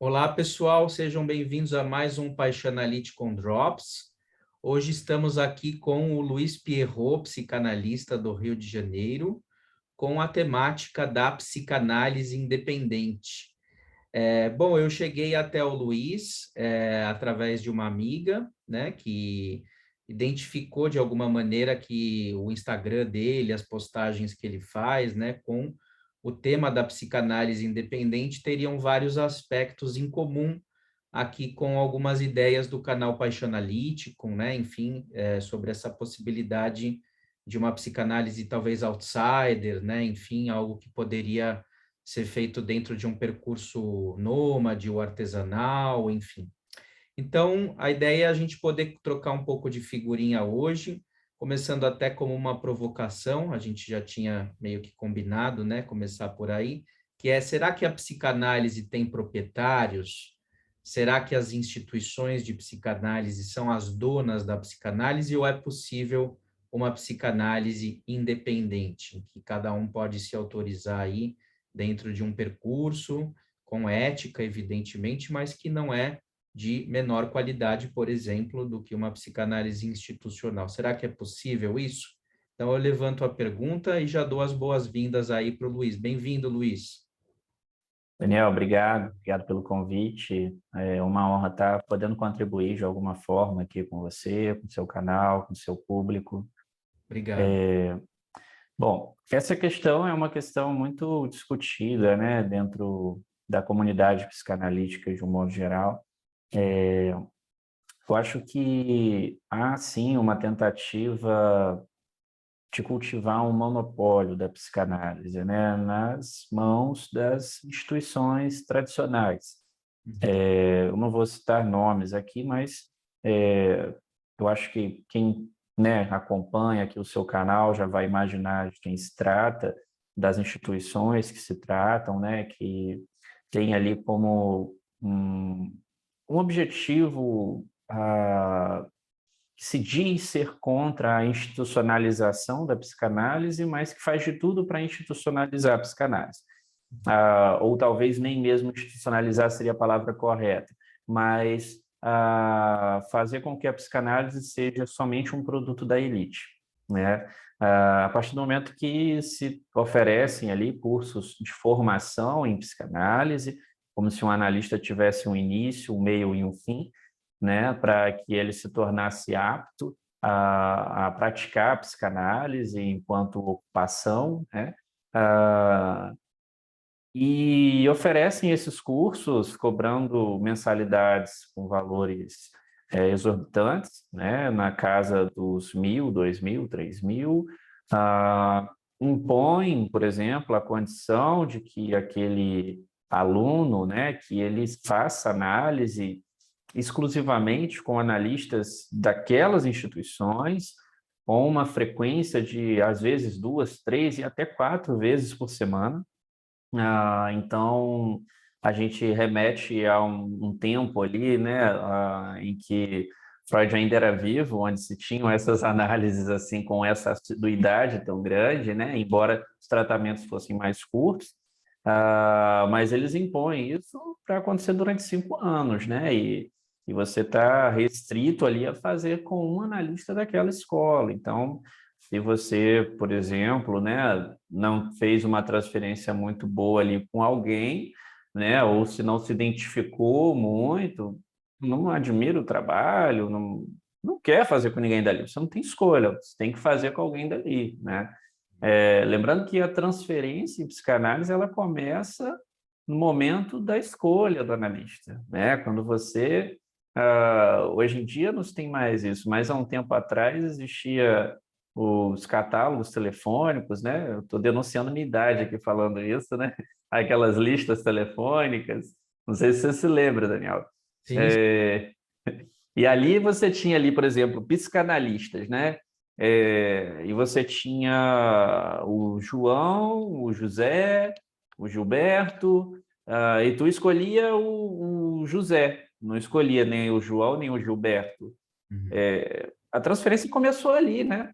Olá, pessoal, sejam bem-vindos a mais um Paixanalytic on Drops. Hoje estamos aqui com o Luiz Pierrot, psicanalista do Rio de Janeiro, com a temática da psicanálise independente. Bom, eu cheguei até o Luiz através de uma amiga, né, que identificou de alguma maneira que o Instagram dele, as postagens que ele faz, né, com o tema da psicanálise independente teriam vários aspectos em comum aqui com algumas ideias do canal Paixanalítico, né, enfim, sobre essa possibilidade de uma psicanálise talvez outsider, né, enfim, algo que poderia ser feito dentro de um percurso nômade ou artesanal, enfim. Então, a ideia é a gente poder trocar um pouco de figurinha hoje, começando até como uma provocação, a gente já tinha meio que combinado, né, começar por aí, que é, será que a psicanálise tem proprietários? Será que as instituições de psicanálise são as donas da psicanálise ou é possível uma psicanálise independente, em que cada um pode se autorizar aí dentro de um percurso, com ética, evidentemente, mas que não é de menor qualidade, por exemplo, do que uma psicanálise institucional. Será que é possível isso? Então, eu levanto a pergunta e já dou as boas-vindas aí para o Luiz. Bem-vindo, Luiz. Daniel, obrigado pelo convite. É uma honra estar podendo contribuir de alguma forma aqui com você, com o seu canal, com o seu público. Obrigado. Bom, essa questão é uma questão muito discutida, né, dentro da comunidade psicanalítica de um modo geral. Eu acho que há, sim, uma tentativa de cultivar um monopólio da psicanálise, né, nas mãos das instituições tradicionais. Eu não vou citar nomes aqui, mas eu acho que quem, né, acompanha aqui o seu canal já vai imaginar de quem se trata, das instituições que se tratam, né, que tem ali como um objetivo que se diz ser contra a institucionalização da psicanálise, mas que faz de tudo para institucionalizar a psicanálise. Ou talvez nem mesmo institucionalizar seria a palavra correta, mas fazer com que a psicanálise seja somente um produto da elite, né? A partir do momento que se oferecem ali cursos de formação em psicanálise, como se um analista tivesse um início, um meio e um fim, né, para que ele se tornasse apto a praticar a psicanálise enquanto ocupação, né? E oferecem esses cursos cobrando mensalidades com valores exorbitantes, né, na casa dos 1.000, 2.000, 3.000, impõem, por exemplo, a condição de que aquele aluno, né, que ele faça análise exclusivamente com analistas daquelas instituições, com uma frequência de, às vezes, 2, 3 e até 4 vezes por semana. Então, a gente remete a um tempo ali, né, em que Freud ainda era vivo, onde se tinham essas análises assim com essa assiduidade tão grande, né, embora os tratamentos fossem mais curtos, mas eles impõem isso para acontecer durante 5 anos, né, e você está restrito ali a fazer com um analista daquela escola. Então, se você, por exemplo, né, não fez uma transferência muito boa ali com alguém, né, ou se não se identificou muito, não admira o trabalho, não quer fazer com ninguém dali, você não tem escolha, você tem que fazer com alguém dali, né? Lembrando que a transferência em psicanálise ela começa no momento da escolha do analista, né? Quando você hoje em dia não se tem mais isso, mas há um tempo atrás existia os catálogos telefônicos, né? Eu estou denunciando minha idade aqui falando isso, né? Aquelas listas telefônicas. Não sei se você se lembra, Daniel. Sim. É, E ali você tinha ali, por exemplo, psicanalistas, né? E você tinha o João, o José, o Gilberto, e tu escolhia o José, não escolhia nem o João nem o Gilberto. Uhum. A transferência começou ali, né?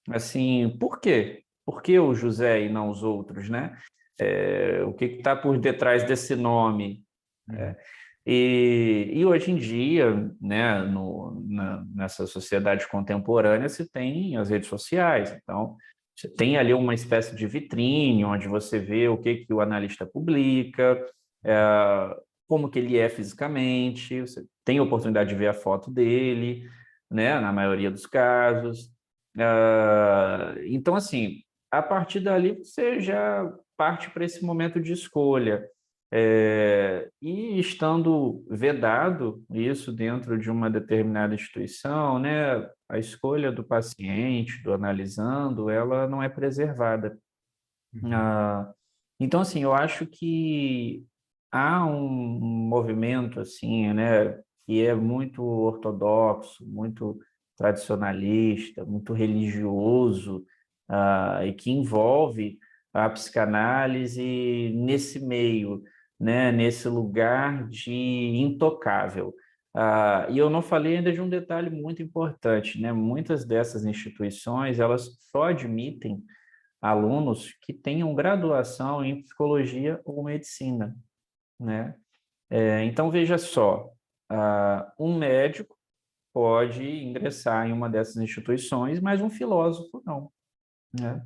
Assim, por quê? Por que o José e não os outros, né? O que está por detrás desse nome? Uhum. E hoje em dia, né, nessa sociedade contemporânea, se tem as redes sociais. Então, você tem ali uma espécie de vitrine, onde você vê o que o analista publica, como que ele é fisicamente, você tem a oportunidade de ver a foto dele, né, na maioria dos casos. Então, assim, a partir dali você já parte para esse momento de escolha. E estando vedado isso dentro de uma determinada instituição, né, a escolha do paciente, do analisando, ela não é preservada. Uhum. Ah, então, assim, eu acho que há um movimento, assim, né, que é muito ortodoxo, muito tradicionalista, muito religioso, e que envolve a psicanálise nesse meio, né, nesse lugar de intocável. E eu não falei ainda de um detalhe muito importante, né? Muitas dessas instituições, elas só admitem alunos que tenham graduação em psicologia ou medicina, né? Então, veja só, um médico pode ingressar em uma dessas instituições, mas um filósofo não, né?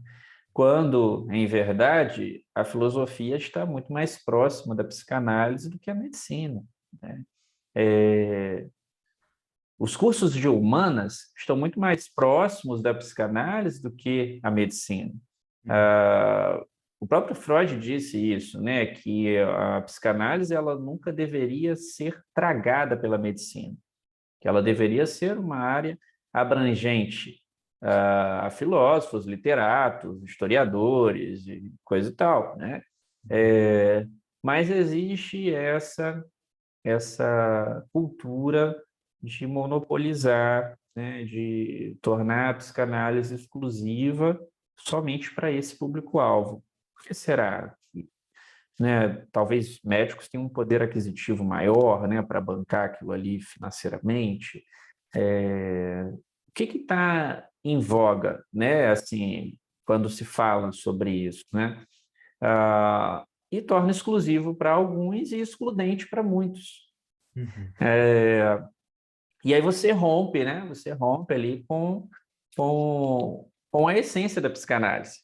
Quando, em verdade, a filosofia está muito mais próxima da psicanálise do que a medicina, né? Os cursos de humanas estão muito mais próximos da psicanálise do que a medicina. Uhum. O próprio Freud disse isso, né, que a psicanálise ela nunca deveria ser tragada pela medicina, que ela deveria ser uma área abrangente a filósofos, literatos, historiadores e coisa e tal, né? Mas existe essa cultura de monopolizar, né, de tornar a psicanálise exclusiva somente para esse público-alvo. Por que será? Né, talvez médicos tenham um poder aquisitivo maior, né, para bancar aquilo ali financeiramente. O que está em voga, né, assim, quando se fala sobre isso, né? E torna exclusivo para alguns e excludente para muitos. Uhum. E aí você rompe, né? Você rompe ali com a essência da psicanálise,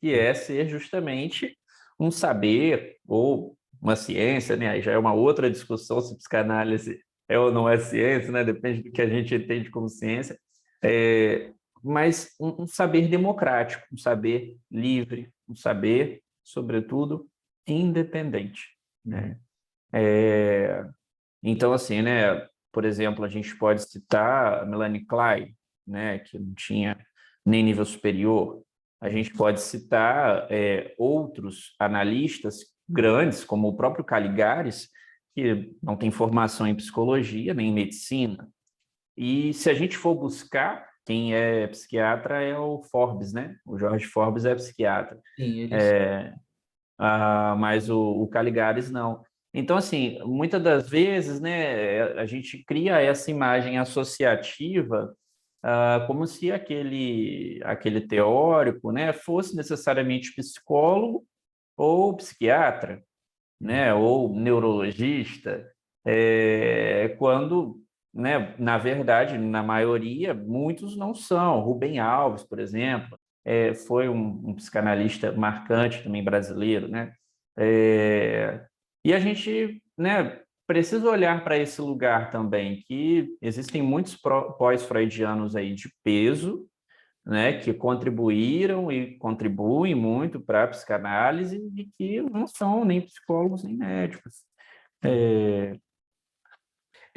que é ser justamente um saber ou uma ciência, né? Aí já é uma outra discussão se psicanálise é ou não é ciência, né? Depende do que a gente entende como ciência. Mas um saber democrático, um saber livre, um saber, sobretudo, independente, Uhum. né? Então, assim, né? Por exemplo, a gente pode citar a Melanie Klein, né? Que não tinha nem nível superior. A gente pode citar outros analistas grandes, como o próprio Caligares, que não tem formação em psicologia nem em medicina. E se a gente for buscar, quem é psiquiatra é o Forbes, né? O Jorge Forbes é psiquiatra. Sim, eles. Mas o Caligares não. Então, assim, muitas das vezes, né, a gente cria essa imagem associativa, como se aquele teórico, né, fosse necessariamente psicólogo ou psiquiatra, Uhum. né, ou neurologista, quando, né, na verdade, na maioria, muitos não são. Rubem Alves, por exemplo, foi um psicanalista marcante também brasileiro, né? E a gente, né, precisa olhar para esse lugar também, que existem muitos pós-freudianos aí de peso, né, que contribuíram e contribuem muito para a psicanálise e que não são nem psicólogos nem médicos.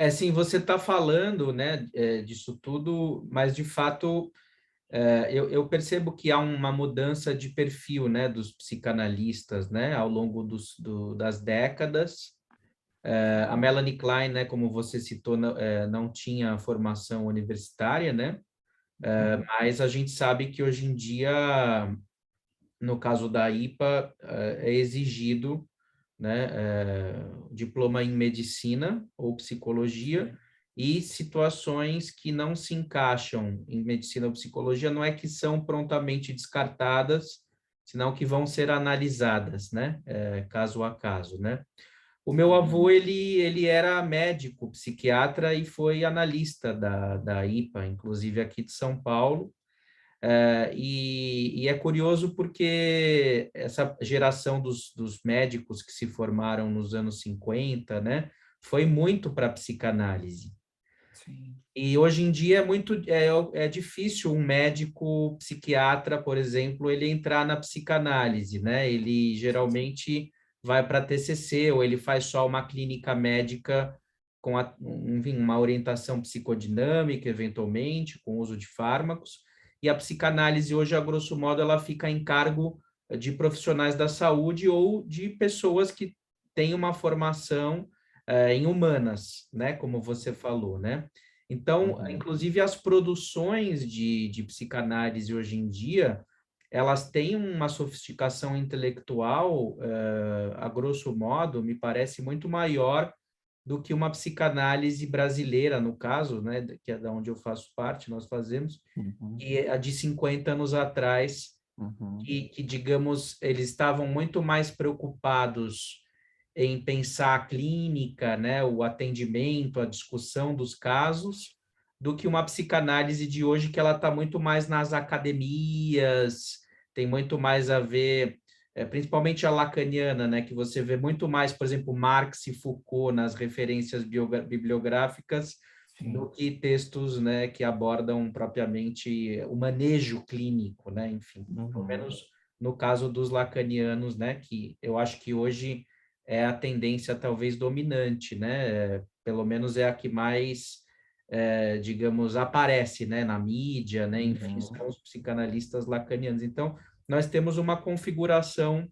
Sim, você está falando, né, disso tudo, mas de fato eu percebo que há uma mudança de perfil, né, dos psicanalistas, né, ao longo das décadas. A Melanie Klein, né, como você citou, não tinha formação universitária, né, mas a gente sabe que hoje em dia, no caso da IPA, é exigido, né, diploma em medicina ou psicologia, e situações que não se encaixam em medicina ou psicologia não é que são prontamente descartadas, senão que vão ser analisadas, né, caso a caso, né? O meu avô, ele era médico, psiquiatra e foi analista da IPA, inclusive aqui de São Paulo. E é curioso porque essa geração dos médicos que se formaram nos anos 50, né, foi muito para a psicanálise. Sim. E hoje em dia é difícil um médico psiquiatra, por exemplo, ele entrar na psicanálise, né? Ele geralmente vai para TCC ou ele faz só uma clínica médica com enfim, uma orientação psicodinâmica, eventualmente, com uso de fármacos. E a psicanálise hoje, a grosso modo, ela fica em cargo de profissionais da saúde ou de pessoas que têm uma formação em humanas, né? Como você falou, né? Então, Uhum. inclusive as produções de psicanálise hoje em dia, elas têm uma sofisticação intelectual, a grosso modo, me parece muito maior do que uma psicanálise brasileira, no caso, né, que é da onde eu faço parte, nós fazemos, Uhum. e a de 50 anos atrás, Uhum. digamos, eles estavam muito mais preocupados em pensar a clínica, né, o atendimento, a discussão dos casos, do que uma psicanálise de hoje que ela está muito mais nas academias, tem muito mais a ver, principalmente a lacaniana, né, que você vê muito mais, por exemplo, Marx e Foucault nas referências bibliográficas do Sim. que textos, né, que abordam propriamente o manejo clínico, né, enfim, pelo Uhum. menos no caso dos lacanianos, né, que eu acho que hoje é a tendência talvez dominante, né, pelo menos é a que mais, digamos, aparece, né, na mídia, né, enfim, Uhum. são os psicanalistas lacanianos. Então, nós temos uma configuração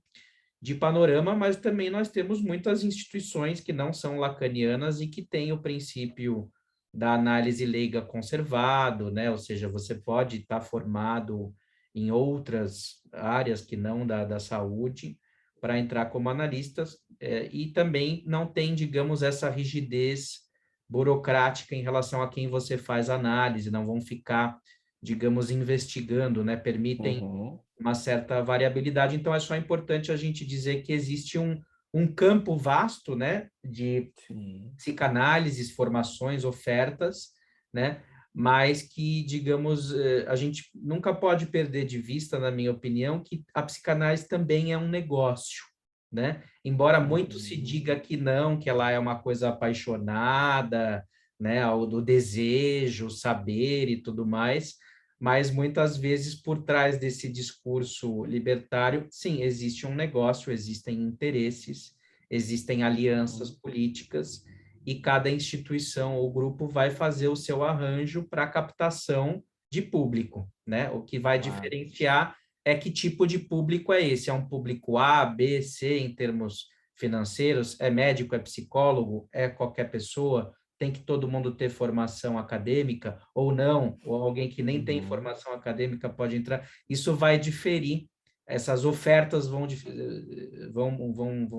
de panorama, mas também nós temos muitas instituições que não são lacanianas e que têm o princípio da análise leiga conservado, né? Ou seja, você pode estar formado em outras áreas que não da saúde para entrar como analistas, e também não tem, digamos, essa rigidez burocrática em relação a quem você faz análise, não vão ficar, digamos, investigando, né? Permitem Uhum. uma certa variabilidade. Então, é só importante a gente dizer que existe um campo vasto, né, de Sim. psicanálises, formações, ofertas, né, mas que, digamos, a gente nunca pode perder de vista, na minha opinião, que a psicanálise também é um negócio, né? Embora muito se Uhum. diga que não, que ela é uma coisa apaixonada, né, ao do desejo, saber e tudo mais, mas muitas vezes por trás desse discurso libertário, sim, existe um negócio, existem interesses, existem alianças Uhum. políticas e cada instituição ou grupo vai fazer o seu arranjo para captação de público, né? O que vai Claro. diferenciar é que tipo de público é esse? É um público A, B, C em termos financeiros? É médico, é psicólogo, é qualquer pessoa? Tem que todo mundo ter formação acadêmica ou não? Ou alguém que nem tem Uhum. formação acadêmica pode entrar? Isso vai diferir, essas ofertas vão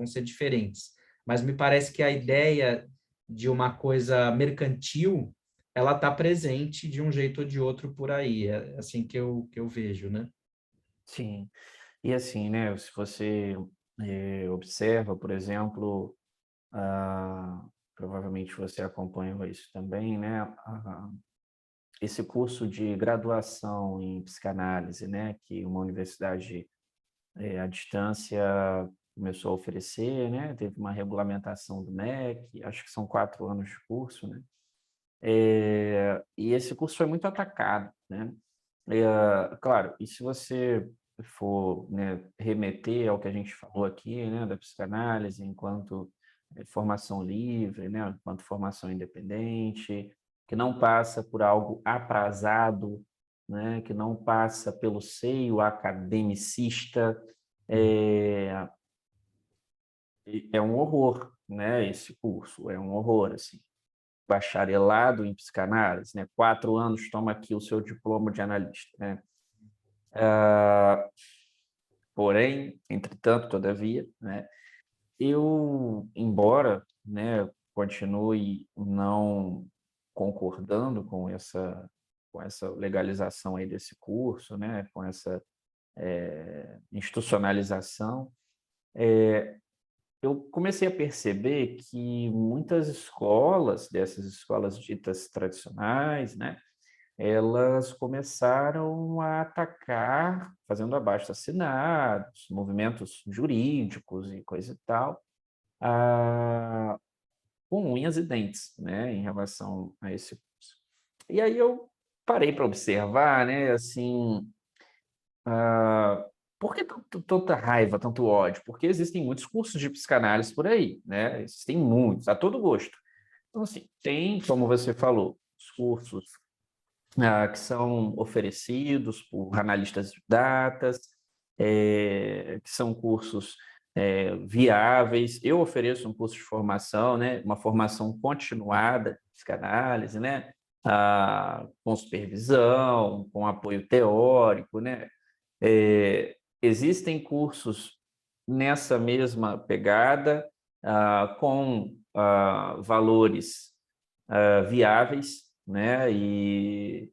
ser diferentes. Mas me parece que a ideia de uma coisa mercantil, ela está presente de um jeito ou de outro por aí. É assim que eu vejo, né? Sim. E assim, né, se você observa, por exemplo, provavelmente você acompanhou isso também, né, esse curso de graduação em psicanálise, né, que uma universidade à distância começou a oferecer, né, teve uma regulamentação do MEC, acho que são 4 anos de curso, né, e esse curso foi muito atacado, né. Claro, e se você for, né, remeter ao que a gente falou aqui, né, da psicanálise enquanto formação livre, né, enquanto formação independente, que não passa por algo aprazado, né, que não passa pelo seio academicista, é, é um horror, né, esse curso, é um horror, assim. Bacharelado em psicanálise, né, 4 anos, toma aqui o seu diploma de analista, né. Porém, entretanto, todavia, né, eu, embora, né, continue não concordando com essa legalização aí desse curso, né, com essa institucionalização, eu comecei a perceber que muitas escolas, dessas escolas ditas tradicionais, né, elas começaram a atacar, fazendo abaixo-assinados, movimentos jurídicos e coisa e tal, ah, com unhas e dentes, né, em relação a esse curso. E aí eu parei para observar, né, assim, por que tanta raiva, tanto ódio? Porque existem muitos cursos de psicanálise por aí, né? Existem muitos, a todo gosto. Então, assim, tem, como você falou, os cursos que são oferecidos por analistas de datas, que são cursos viáveis. Eu ofereço um curso de formação, né? Uma formação continuada de psicanálise, né? Com supervisão, com apoio teórico, né? Existem cursos nessa mesma pegada, com valores viáveis, né? E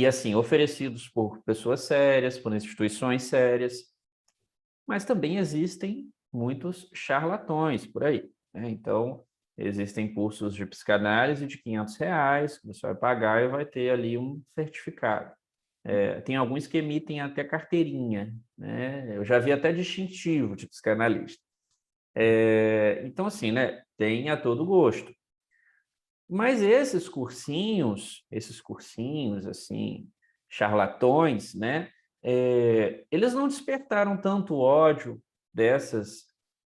assim, oferecidos por pessoas sérias, por instituições sérias, mas também existem muitos charlatões por aí, né? Então, existem cursos de psicanálise de R$ 500, que você vai pagar e vai ter ali um certificado. Tem alguns que emitem até carteirinha, né? Eu já vi até distintivo de psicanalista. Então, assim, né? Tem a todo gosto. Mas esses cursinhos, assim, charlatões, né? Eles não despertaram tanto ódio dessas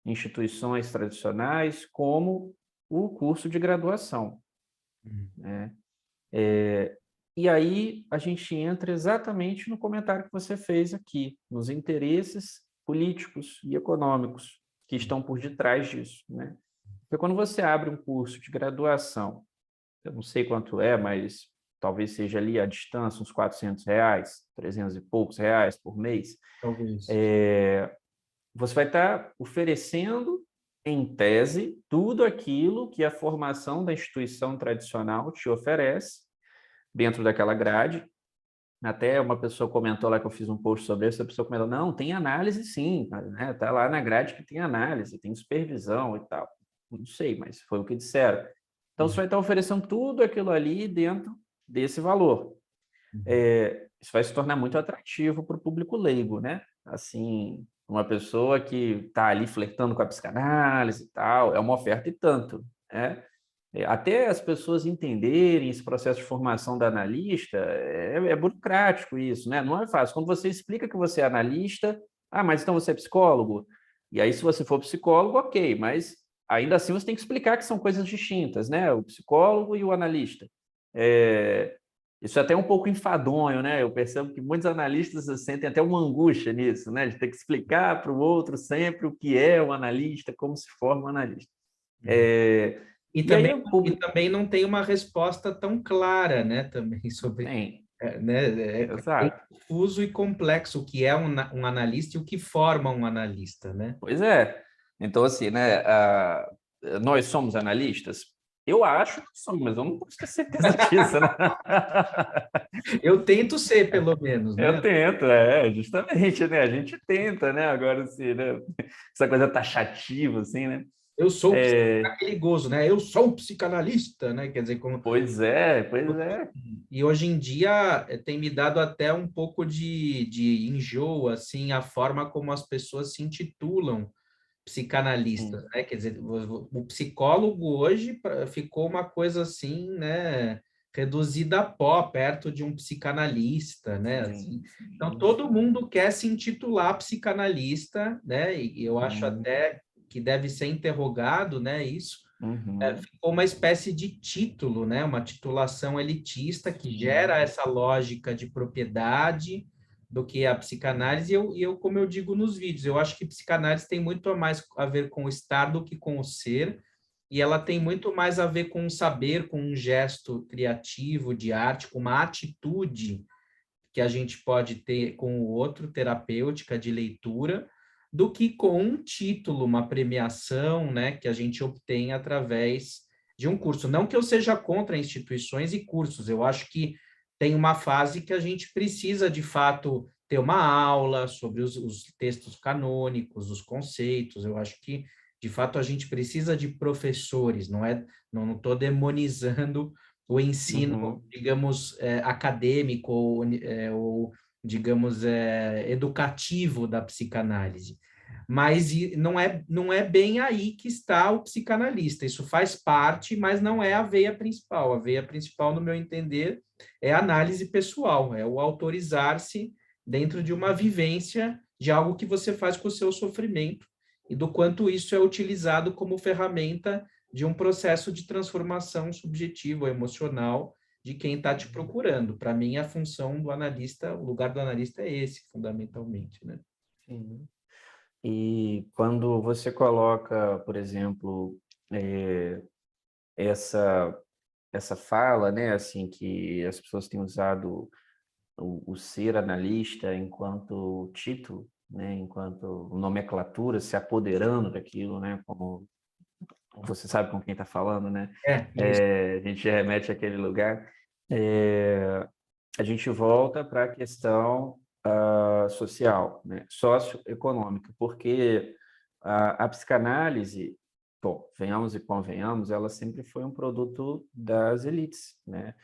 instituições tradicionais como o curso de graduação, né? E aí a gente entra exatamente no comentário que você fez aqui, nos interesses políticos e econômicos que estão por detrás disso, né? Porque quando você abre um curso de graduação, eu não sei quanto é, mas talvez seja ali à distância uns R$ 400, 300 e poucos reais por mês, Talvez. você vai estar oferecendo, em tese, tudo aquilo que a formação da instituição tradicional te oferece dentro daquela grade. Até uma pessoa comentou lá que eu fiz um post sobre isso, a pessoa comentou, não, tem análise sim, né? Tá lá na grade que tem análise, tem supervisão e tal. Não sei, mas foi o que disseram. Então, você vai estar oferecendo tudo aquilo ali dentro desse valor. Isso vai se tornar muito atrativo para o público leigo, né? Assim, uma pessoa que está ali flertando com a psicanálise e tal, é uma oferta e tanto, né? Até as pessoas entenderem esse processo de formação da analista, é burocrático isso, né? Não é fácil. Quando você explica que você é analista, mas então você é psicólogo? E aí, se você for psicólogo, ok, mas ainda assim você tem que explicar que são coisas distintas, né? O psicólogo e o analista. Isso é até um pouco enfadonho, né? Eu percebo que muitos analistas sentem até uma angústia nisso, né? De ter que explicar para o outro sempre o que é o analista, como se forma um analista. E E aí também, o e público também não tem uma resposta tão clara, né? Também sobre, tem, né? É bem exato. confuso e complexo o que é um analista e o que forma um analista, né? Pois é. Então, assim, né? Nós somos analistas? Eu acho que somos, mas eu não posso ter certeza disso, né? Eu tento ser, pelo menos, Eu né? tento, justamente, né? A gente tenta, né? Agora, assim, né? Essa coisa taxativa, assim, né? Eu sou É, perigoso, né? Eu sou um psicanalista, né? Quer dizer, como pois é. e hoje em dia tem me dado até um pouco de enjoo, assim, a forma como as pessoas se intitulam psicanalistas, Sim, né? Quer dizer, o psicólogo hoje ficou uma coisa assim, né? Reduzida a pó, perto de um psicanalista, né? Assim. sim, Então, sim, todo sim. mundo quer se intitular psicanalista, né? E eu acho Sim. até que deve ser interrogado, né? Isso Uhum. ficou uma espécie de título, né? Uma titulação elitista que gera Sim. essa lógica de propriedade do que a psicanálise. E eu, como eu digo nos vídeos, eu acho que psicanálise tem muito mais a ver com o estar do que com o ser, e ela tem muito mais a ver com um saber, com um gesto criativo de arte, com uma atitude que a gente pode ter com o outro, terapêutica de leitura, do que com um título, uma premiação, né, que a gente obtém através de um curso. Não que eu seja contra instituições e cursos, eu acho que tem uma fase que a gente precisa, de fato, ter uma aula sobre os textos canônicos, os conceitos. Eu acho que De fato, a gente precisa de professores, não estou demonizando o ensino, Uhum. digamos, acadêmico ou, digamos, educativo da psicanálise. Mas não é bem aí que está o psicanalista. Isso faz parte, mas não é a veia principal. A veia principal, no meu entender, é a análise pessoal, é o autorizar-se dentro de uma vivência de algo que você faz com o seu sofrimento e do quanto isso é utilizado como ferramenta de um processo de transformação subjetiva, emocional, de quem está te procurando. Para mim, a função do analista, o lugar do analista é esse, fundamentalmente, né? Sim. E quando você coloca, por exemplo, eh, essa essa fala, né, assim, que as pessoas têm usado o ser analista enquanto título, né, enquanto nomenclatura, se apoderando daquilo, né, como você sabe com quem está falando, né? Isso. A gente remete àquele lugar. A gente volta para a questão social, né, socioeconômica, porque a psicanálise, bom, venhamos e convenhamos, ela sempre foi um produto das elites, né?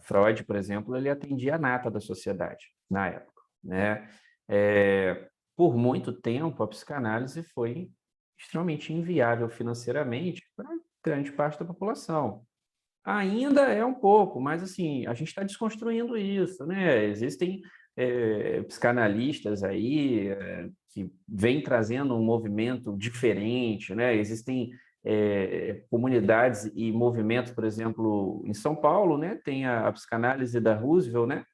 Freud, por exemplo, ele atendia a nata da sociedade na época, né? Por muito tempo, a psicanálise foi extremamente inviável financeiramente para grande parte da população. Ainda é um pouco, mas assim, a gente está desconstruindo isso, né? Existem psicanalistas aí que vêm trazendo um movimento diferente, né? Existem comunidades e movimentos, por exemplo, em São Paulo, né? Tem a psicanálise da Roosevelt, né?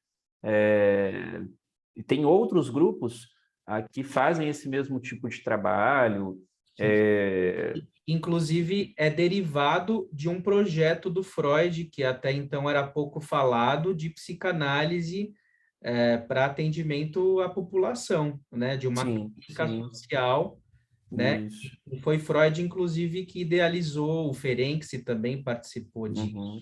E tem outros grupos que fazem esse mesmo tipo de trabalho. É, Inclusive, é derivado de um projeto do Freud, que até então era pouco falado, de psicanálise para atendimento à população, né? De uma sim, clínica sim, social, né? isso. E foi Freud, inclusive, que idealizou, o Ferenczi também participou disso, Uhum.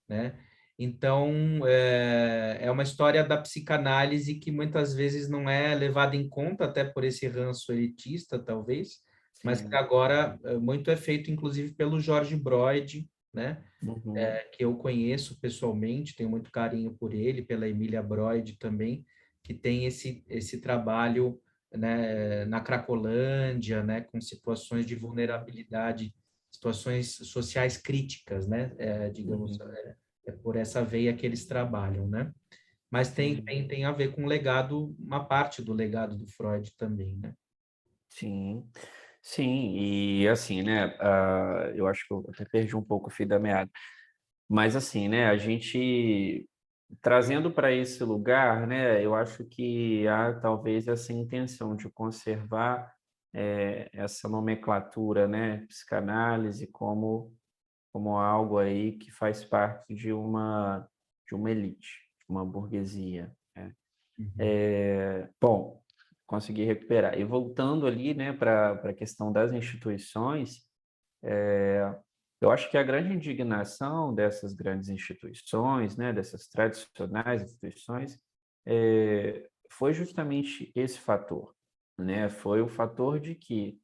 né? Então, é uma história da psicanálise que muitas vezes não é levada em conta, até por esse ranço elitista, talvez, mas que Sim. agora muito é feito, inclusive, pelo George Broyd, né? Uhum. Que eu conheço pessoalmente, tenho muito carinho por ele, pela Emília Broyd também, que tem esse trabalho, né, na Cracolândia, né, com situações de vulnerabilidade, situações sociais críticas, né, digamos, Uhum. é por essa veia que eles trabalham, né? Mas Sim, tem a ver com o legado, uma parte do legado do Freud também, né? sim, sim, e assim, né, eu acho que eu até perdi um pouco o fio da meada, mas assim, né, a gente trazendo para esse lugar, né, eu acho que há talvez essa intenção de conservar essa nomenclatura, né, psicanálise como algo aí que faz parte de uma elite, de uma burguesia, né? Uhum. Bom, consegui recuperar. E voltando ali, né, para a questão das instituições, eu acho que a grande indignação dessas grandes instituições, né, dessas tradicionais instituições, foi justamente esse fator, né? Foi o fator de que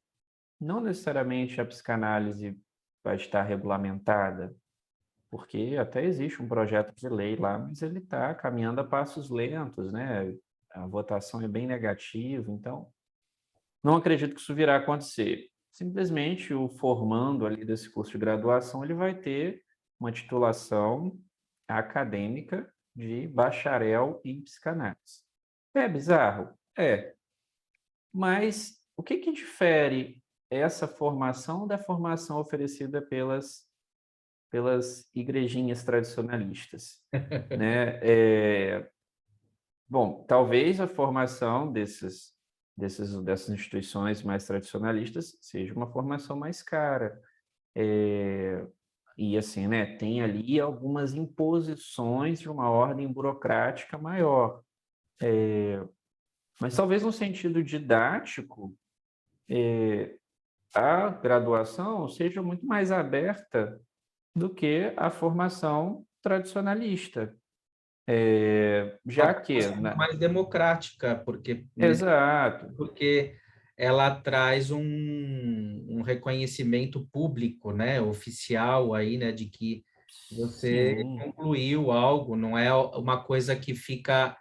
não necessariamente a psicanálise vai estar regulamentada, porque até existe um projeto de lei lá, mas ele está caminhando a passos lentos, né? A votação é bem negativa, então não acredito que isso virá a acontecer. Simplesmente o formando ali desse curso de graduação, ele vai ter uma titulação acadêmica de bacharel em psicanálise. É bizarro? É. Mas o que que difere essa formação da formação oferecida pelas igrejinhas tradicionalistas, né? Bom, talvez a formação dessas instituições mais tradicionalistas seja uma formação mais cara. E assim, né, tem ali algumas imposições de uma ordem burocrática maior. Mas talvez no sentido didático, a graduação seja muito mais aberta do que a formação tradicionalista. Já Acaba que, sendo né? mais democrática, porque Exato. porque ela traz um reconhecimento público, né, oficial aí, né, de que você Sim, concluiu algo, não é uma coisa que fica,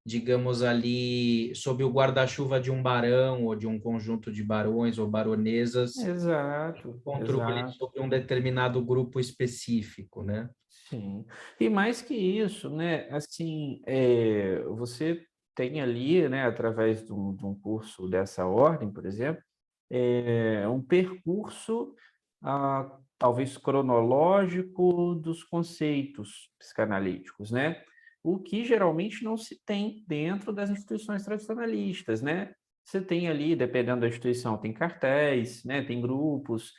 digamos ali, sob o guarda-chuva de um barão ou de um conjunto de barões ou baronesas, exato, controle exato. sobre um determinado grupo específico, né? Sim. E mais que isso, né, assim, você tem ali, né, através de um curso dessa ordem, por exemplo, um percurso, talvez cronológico dos conceitos psicanalíticos, né? O que geralmente não se tem dentro das instituições tradicionalistas, né? Você tem ali, dependendo da instituição, tem cartéis, né, tem grupos,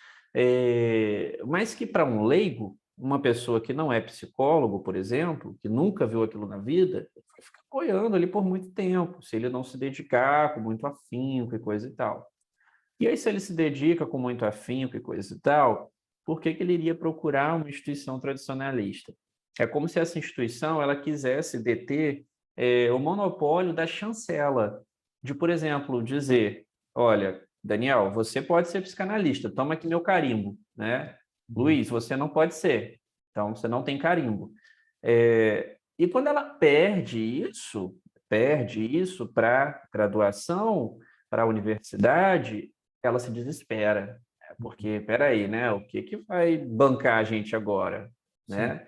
mas que para um leigo, uma pessoa que não é psicólogo, por exemplo, que nunca viu aquilo na vida, ele vai ficar boiando ali por muito tempo, se ele não se dedicar com muito afinco e coisa e tal. E aí, se ele se dedica com muito afinco e coisa e tal, por que que ele iria procurar uma instituição tradicionalista? É como se essa instituição ela quisesse deter o monopólio da chancela, de, por exemplo, dizer, olha, Daniel, você pode ser psicanalista, toma aqui meu carimbo, né? Uhum. Luiz, você não pode ser, então você não tem carimbo. E quando ela perde isso para graduação, para a universidade, ela se desespera, né? Porque, espera aí, né? O que que vai bancar a gente agora, Sim. né?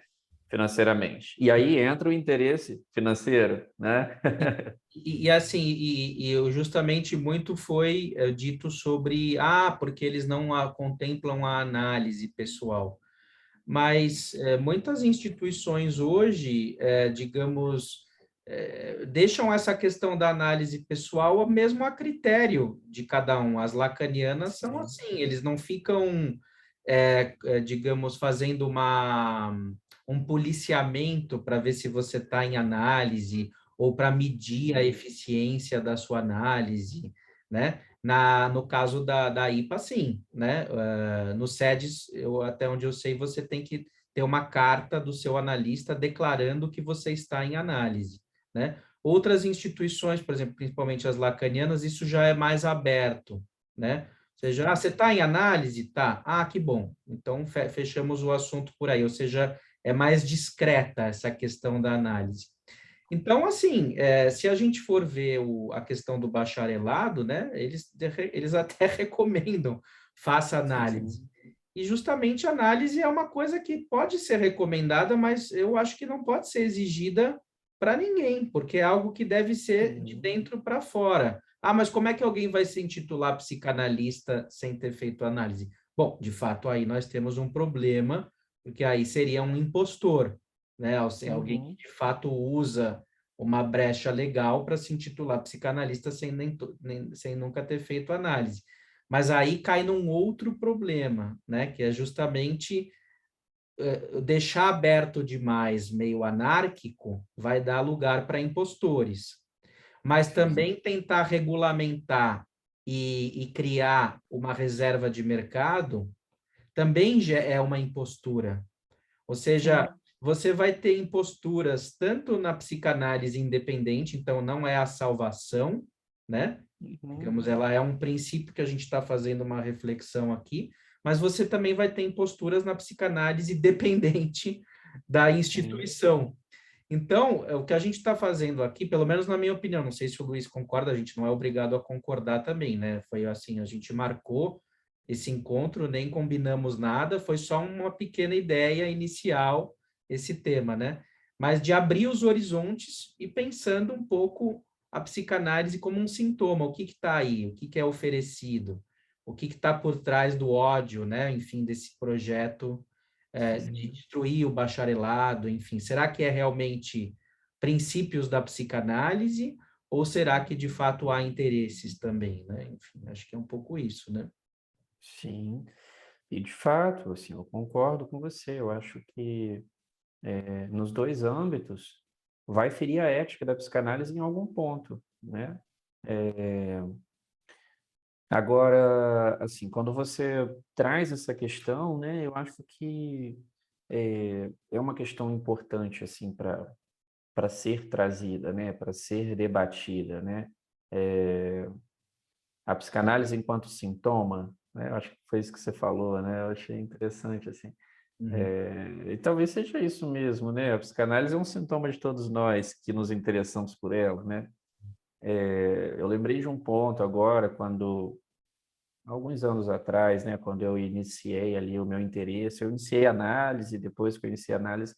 Financeiramente. E aí entra o interesse financeiro, né? Assim, justamente muito foi dito sobre, porque eles não contemplam a análise pessoal. Mas muitas instituições hoje, digamos, deixam essa questão da análise pessoal mesmo a critério de cada um. As lacanianas são Sim. assim, eles não ficam, digamos, fazendo um policiamento para ver se você está em análise ou para medir a Uhum. eficiência da sua análise, né? No caso da IPA, sim, né? No SEDES, até onde eu sei, você tem que ter uma carta do seu analista declarando que você está em análise, né? Outras instituições, por exemplo, principalmente as lacanianas, isso já é mais aberto, né? Ou seja, você está em análise? Tá. Que bom. Então, fechamos o assunto por aí. Ou seja, é mais discreta essa questão da análise. Então, assim, se a gente for ver a questão do bacharelado, né, eles até recomendam, faça análise. Sim. E justamente a análise é uma coisa que pode ser recomendada, mas eu acho que não pode ser exigida para ninguém, porque é algo que deve ser de Sim. dentro para fora. Mas como é que alguém vai se intitular psicanalista sem ter feito análise? Bom, de fato, aí nós temos um problema, porque aí seria um impostor, né? Alguém que Uhum. de fato usa uma brecha legal para se intitular psicanalista sem nunca ter feito análise. Mas aí cai num outro problema, né? Que é justamente deixar aberto demais, meio anárquico, vai dar lugar para impostores. Mas Sim. também tentar regulamentar e criar uma reserva de mercado também já é uma impostura. Ou seja, Sim. você vai ter imposturas tanto na psicanálise independente, então não é a salvação, né? Uhum. Digamos, ela é um princípio que a gente está fazendo uma reflexão aqui, mas você também vai ter imposturas na psicanálise dependente da Sim. instituição. Então, o que a gente está fazendo aqui, pelo menos na minha opinião, não sei se o Luiz concorda, a gente não é obrigado a concordar também, né? Foi assim, a gente marcou esse encontro, nem combinamos nada, foi só uma pequena ideia inicial, esse tema, né? Mas de abrir os horizontes e pensando um pouco a psicanálise como um sintoma, o que está aí, o que é oferecido, o que está por trás do ódio, né? Enfim, desse projeto de Sim. destruir o bacharelado, enfim, será que é realmente princípios da psicanálise ou será que de fato há interesses também, né? Enfim, acho que é um pouco isso, né? Sim. E de fato, assim, eu concordo com você. Eu acho que nos dois âmbitos vai ferir a ética da psicanálise em algum ponto, né? Agora, assim, quando você traz essa questão, né, eu acho que é uma questão importante, assim, para ser trazida, né, para ser debatida, né? a psicanálise enquanto sintoma, né? Eu acho que foi isso que você falou, né? Eu achei interessante, assim. Uhum. E talvez seja isso mesmo, né? A psicanálise é um sintoma de todos nós que nos interessamos por ela, né? Eu lembrei de um ponto agora, quando, alguns anos atrás, né, quando eu iniciei ali o meu interesse, eu iniciei análise, depois que eu iniciei análise,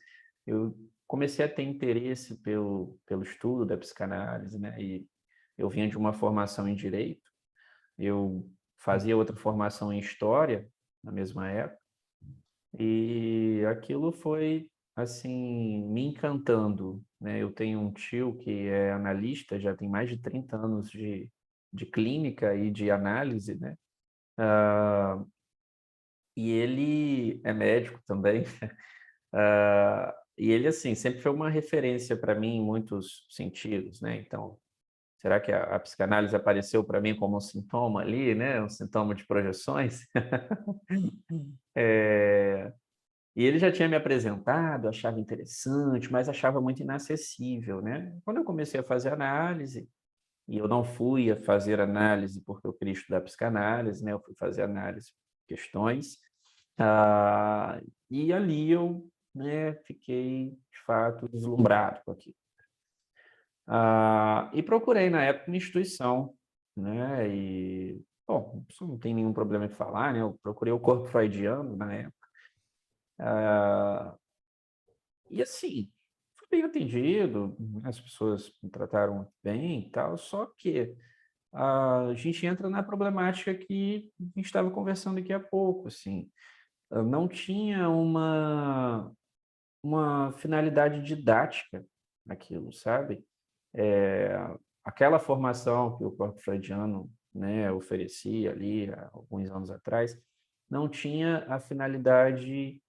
eu comecei a ter interesse pelo estudo da psicanálise, né? E eu vinha de uma formação em direito, eu fazia outra formação em história na mesma época, e aquilo foi, assim, me encantando, né? Eu tenho um tio que é analista, já tem mais de 30 anos de clínica e de análise, né? E ele é médico também. E ele, assim, sempre foi uma referência para mim em muitos sentidos, né? Então, será que a psicanálise apareceu para mim como um sintoma ali, né? Um sintoma de projeções? É, E ele já tinha me apresentado, achava interessante, mas achava muito inacessível, né? Quando eu comecei a fazer análise, e eu não fui a fazer análise porque eu queria estudar psicanálise, né? Eu fui fazer análise por questões, e ali eu, né, fiquei, de fato, deslumbrado com aquilo. E procurei, na época, uma instituição, né? E, bom, isso não tem nenhum problema em falar, né? Eu procurei o corpo freudiano na época. Ah, E assim, fui bem atendido, as pessoas me trataram muito bem e tal, só que a gente entra na problemática que a gente estava conversando aqui há pouco, assim, não tinha uma finalidade didática naquilo, sabe? É, Aquela formação que o corpo freudiano, né, oferecia ali há alguns anos atrás, não tinha a finalidade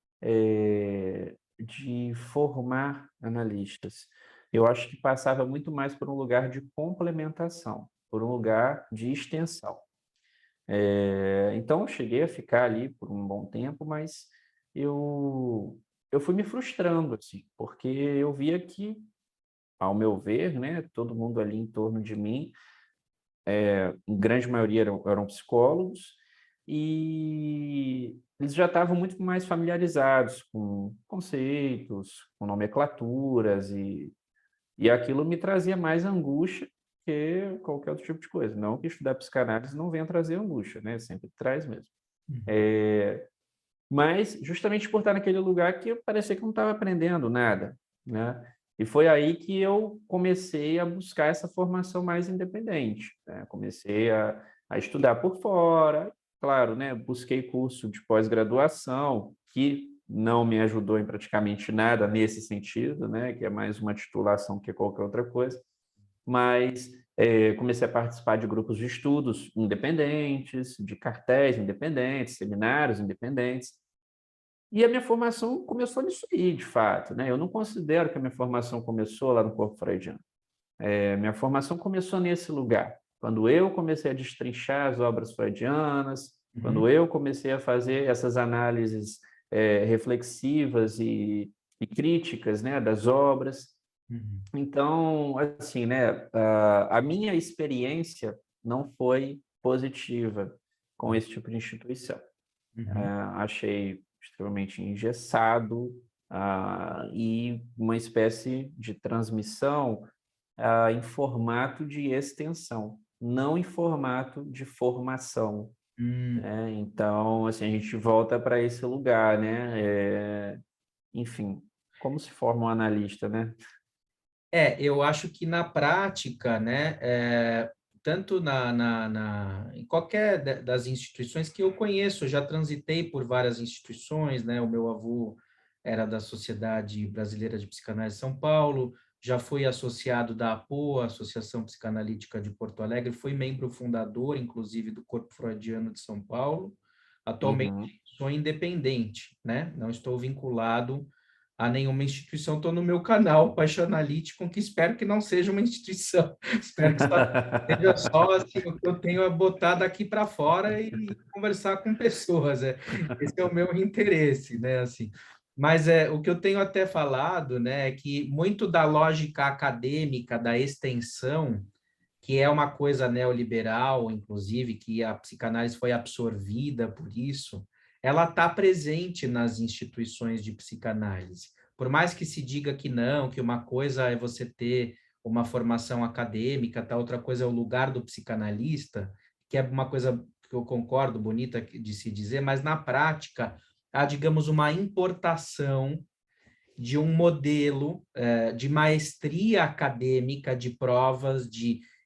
de formar analistas. Eu acho que passava muito mais por um lugar de complementação, por um lugar de extensão. Então, eu cheguei a ficar ali por um bom tempo, mas eu fui me frustrando, assim, porque eu via que, ao meu ver, né, todo mundo ali em torno de mim, em grande maioria eram psicólogos, e eles já estavam muito mais familiarizados com conceitos, com nomenclaturas, e aquilo me trazia mais angústia que qualquer outro tipo de coisa. Não que estudar psicanálise não venha trazer angústia, né? Sempre traz mesmo. Uhum. Mas justamente por estar naquele lugar que eu parecia que não estava aprendendo nada, né? E foi aí que eu comecei a buscar essa formação mais independente, né? Comecei a estudar por fora, claro, né? Busquei curso de pós-graduação, que não me ajudou em praticamente nada nesse sentido, né? Que é mais uma titulação que qualquer outra coisa, mas comecei a participar de grupos de estudos independentes, de cartéis independentes, seminários independentes, e a minha formação começou nisso aí, de fato, né? Eu não considero que a minha formação começou lá no corpo freudiano. Minha formação começou nesse lugar, quando eu comecei a destrinchar as obras freudianas, Uhum. quando eu comecei a fazer essas análises reflexivas e críticas, né, das obras. Uhum. Então, assim, né, a minha experiência não foi positiva com esse tipo de instituição. Uhum. Achei extremamente engessado, e uma espécie de transmissão em formato de extensão, não em formato de formação, Hum. né? Então, assim, a gente volta para esse lugar, né? Enfim, como se forma um analista, né? Eu acho que na prática, né, tanto em qualquer das instituições que eu conheço, eu já transitei por várias instituições, né, o meu avô era da Sociedade Brasileira de Psicanálise de São Paulo, já fui associado da APOA, Associação Psicanalítica de Porto Alegre, fui membro fundador, inclusive, do Corpo Freudiano de São Paulo. Atualmente Uhum. sou independente, né, não estou vinculado a nenhuma instituição. Estou no meu canal, Paixão Analítico, que espero que não seja uma instituição. Espero que seja só assim, o que eu tenho a botar daqui para fora e conversar com pessoas. Esse é o meu interesse, né? Assim. Mas o que eu tenho até falado, né, é que muito da lógica acadêmica, da extensão, que é uma coisa neoliberal, inclusive, que a psicanálise foi absorvida por isso, ela está presente nas instituições de psicanálise. Por mais que se diga que não, que uma coisa é você ter uma formação acadêmica, tá, outra coisa é o lugar do psicanalista, que é uma coisa que eu concordo, bonita de se dizer, mas na prática há, digamos, uma importação de um modelo de maestria acadêmica, de provas,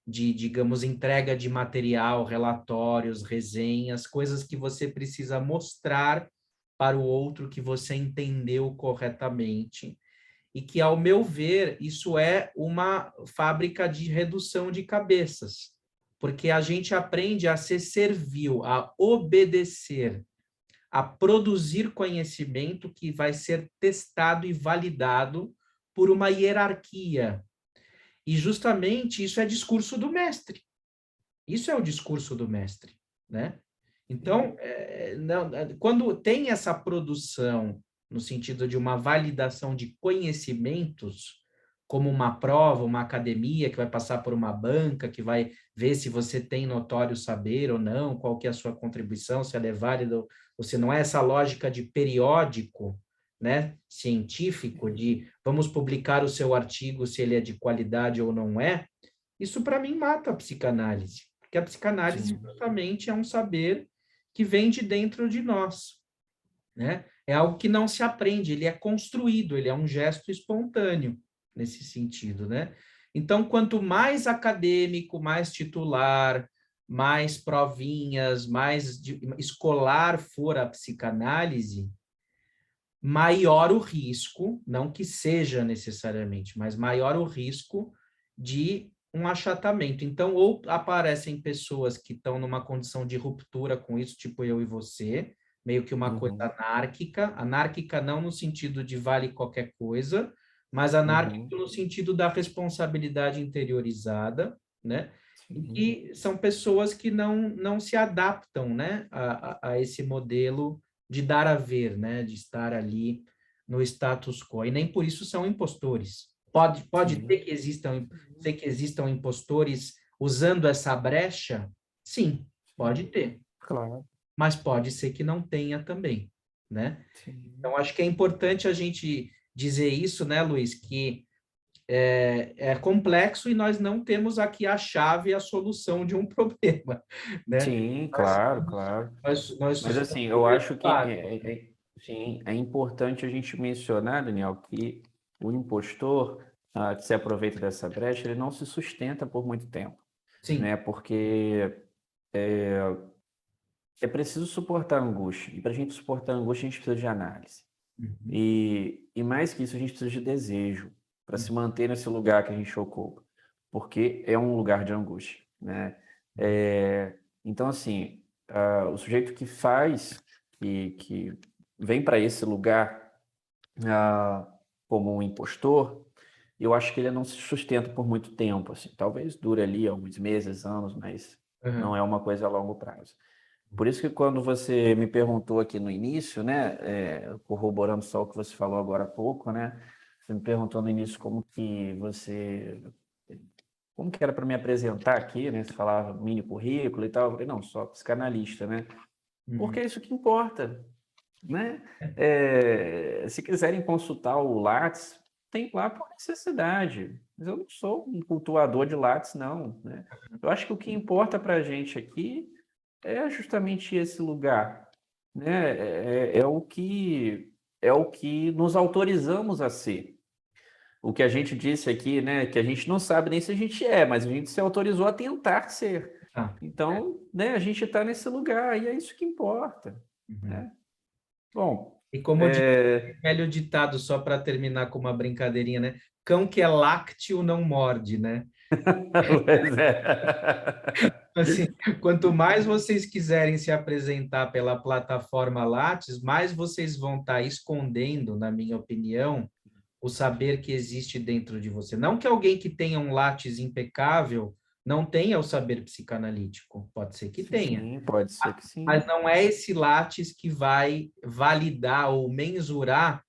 digamos, entrega de material, relatórios, resenhas, coisas que você precisa mostrar para o outro que você entendeu corretamente. E que, ao meu ver, isso é uma fábrica de redução de cabeças, porque a gente aprende a ser servil, a obedecer, a produzir conhecimento que vai ser testado e validado por uma hierarquia. E justamente isso é discurso do mestre. Isso é o discurso do mestre, né? Então, quando tem essa produção no sentido de uma validação de conhecimentos, como uma prova, uma academia que vai passar por uma banca, que vai ver se você tem notório saber ou não, qual que é a sua contribuição, se ela é válida ou se não é essa lógica de periódico, né, científico, de vamos publicar o seu artigo se ele é de qualidade ou não é, isso para mim mata a psicanálise, porque a psicanálise justamente é um saber que vem de dentro de nós, né? É algo que não se aprende, ele é construído, ele é um gesto espontâneo nesse sentido, né? Então, quanto mais acadêmico, mais titular, mais provinhas, mais escolar for a psicanálise, maior o risco, não que seja necessariamente, mas maior o risco de um achatamento. Então, ou aparecem pessoas que estão numa condição de ruptura com isso, tipo eu e você, meio que uma coisa anárquica não no sentido de vale qualquer coisa, mas anárquico no sentido da responsabilidade interiorizada, né? E são pessoas que não se adaptam, né, a esse modelo de dar a ver, né, de estar ali no status quo, e nem por isso são impostores. Pode ser que existam impostores usando essa brecha? Sim, pode ter, Claro. mas pode ser que não tenha também, né? Sim. Então, acho que é importante a gente dizer isso, né, Luiz, que é complexo e nós não temos aqui a chave e a solução de um problema, né? Sim, Nós, claro, claro. nós Mas somos assim, eu acho que básicos. sim, é importante a gente mencionar, Daniel, que o impostor que se aproveita dessa brecha, ele não se sustenta por muito tempo, Sim. né? Porque é preciso suportar a angústia. E para a gente suportar a angústia, a gente precisa de análise. Uhum. E mais que isso, a gente precisa de desejo para se manter nesse lugar que a gente ocupa, porque é um lugar de angústia, né? Então, assim, o sujeito que faz, que vem para esse lugar ah, como um impostor, eu acho que ele não se sustenta por muito tempo, assim. Talvez dure ali alguns meses, anos, mas não Uhum. é uma coisa a longo prazo. Por isso que quando você me perguntou aqui no início, né, corroborando só o que você falou agora há pouco, né, você me perguntou no início como que era para me apresentar aqui, né, você falava mini currículo e tal, eu falei, não, só psicanalista, né, porque Uhum. é isso que importa, né, se quiserem consultar o Lattes, tem lá por necessidade, mas eu não sou um cultuador de Lattes, não, né, eu acho que o que importa para a gente aqui é justamente esse lugar, né? É o que nos autorizamos a ser. O que a gente disse aqui, né? Que a gente não sabe nem se a gente é, mas a gente se autorizou a tentar ser. Tá. Então, né? A gente está nesse lugar e é isso que importa, Uhum. né? Bom, E como diz o velho ditado, só para terminar com uma brincadeirinha, né? Cão que é lácteo não morde, né? pois é. Assim, quanto mais vocês quiserem se apresentar pela plataforma Lattes, mais vocês vão estar escondendo, na minha opinião, o saber que existe dentro de você. Não que alguém que tenha um Lattes impecável não tenha o saber psicanalítico, pode ser que tenha, Sim, pode ser que mas sim. não é esse Lattes que vai validar ou mensurar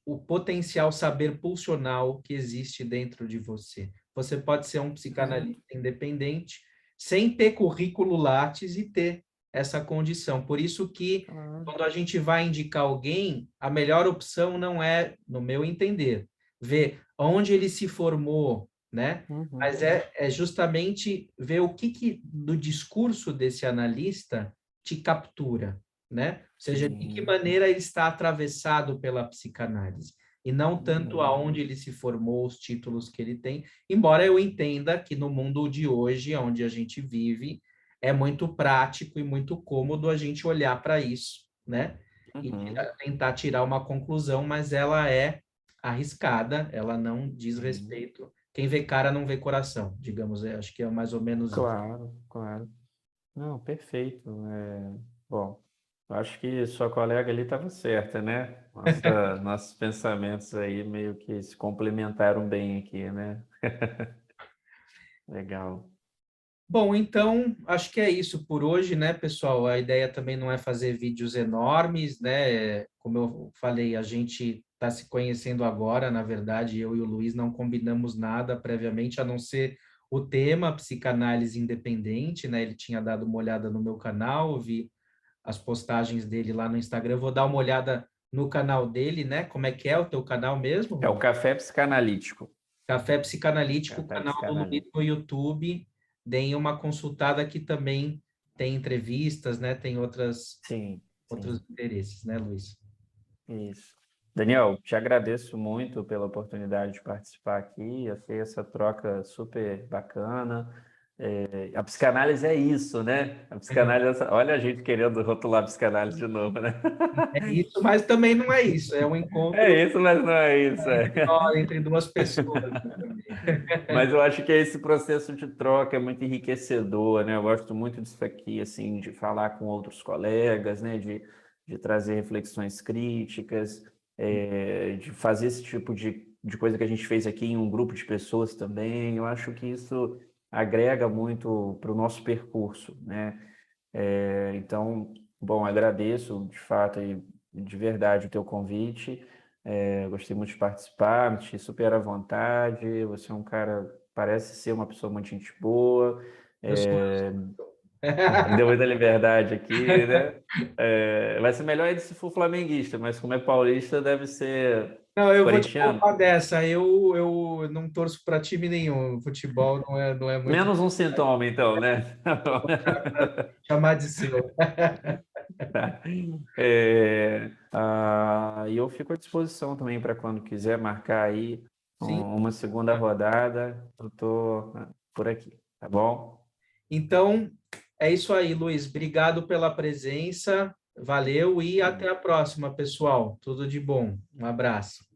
o potencial saber pulsional que existe dentro de você. você pode ser um psicanalista independente sem ter currículo Lattes e ter essa condição. Por isso que, quando a gente vai indicar alguém, a melhor opção não é, no meu entender, ver onde ele se formou, né? Mas é justamente ver o que do discurso desse analista te captura, né? Ou seja, de que maneira ele está atravessado pela psicanálise, e não tanto aonde ele se formou, os títulos que ele tem, embora eu entenda que no mundo de hoje, onde a gente vive, é muito prático e muito cômodo a gente olhar para isso, né? E tentar tirar uma conclusão, mas ela é arriscada, ela não diz respeito. Quem vê cara não vê coração, digamos, acho que é mais ou menos isso. Claro, claro. Não, perfeito. Bom, eu acho que sua colega ali estava certa, né? Nossos pensamentos aí meio que se complementaram bem aqui, né? Legal. Bom, então, acho que é isso por hoje, né, pessoal? A ideia também não é fazer vídeos enormes, né? Como eu falei, a gente está se conhecendo agora, na verdade, eu e o Luiz não combinamos nada previamente, a não ser o tema psicanálise independente, né? Ele tinha dado uma olhada no meu canal, vi as postagens dele lá no Instagram, eu vou dar uma olhada no canal dele, né? Como é que é o teu canal mesmo, É o Rô? café psicanalítico. Café Psicanalítico, Café canal do Luiz psicanalítico. no YouTube. Deem uma consultada que também tem entrevistas, né? Tem Sim, outros sim. interesses, né, Luiz? Isso. Daniel, te agradeço muito pela oportunidade de participar aqui. Achei essa troca super bacana. A psicanálise é isso, né? A psicanálise, olha a gente querendo rotular a psicanálise de novo, né? É isso, mas também não é isso. É um É encontro isso, mas não é isso. entre nós, entre duas pessoas, né, também. Mas eu acho que esse processo de troca é muito enriquecedor, né? Eu gosto muito disso aqui, assim, de falar com outros colegas, né? De trazer reflexões críticas, de fazer esse tipo de coisa que a gente fez aqui em um grupo de pessoas também. Eu acho que isso agrega muito para o nosso percurso, né? Então, bom, agradeço de fato e de verdade o teu convite. Gostei muito de participar, me senti super à vontade. Você é um cara, parece ser uma pessoa muito gente boa. Eu sou. Me deu muita liberdade aqui, né? Vai ser melhor ele se for flamenguista, mas como é paulista, deve ser Não, eu vou te corintiano. contar dessa. Eu não torço para time nenhum. Futebol não é muito Menos um sintoma, então, né? chamar de seu. Tá. E eu fico à disposição também para quando quiser marcar aí Sim. uma segunda rodada. Eu tô por aqui, tá bom? Então, é isso aí, Luiz. Obrigado pela presença. Valeu e até a próxima, pessoal. Tudo de bom. Um abraço.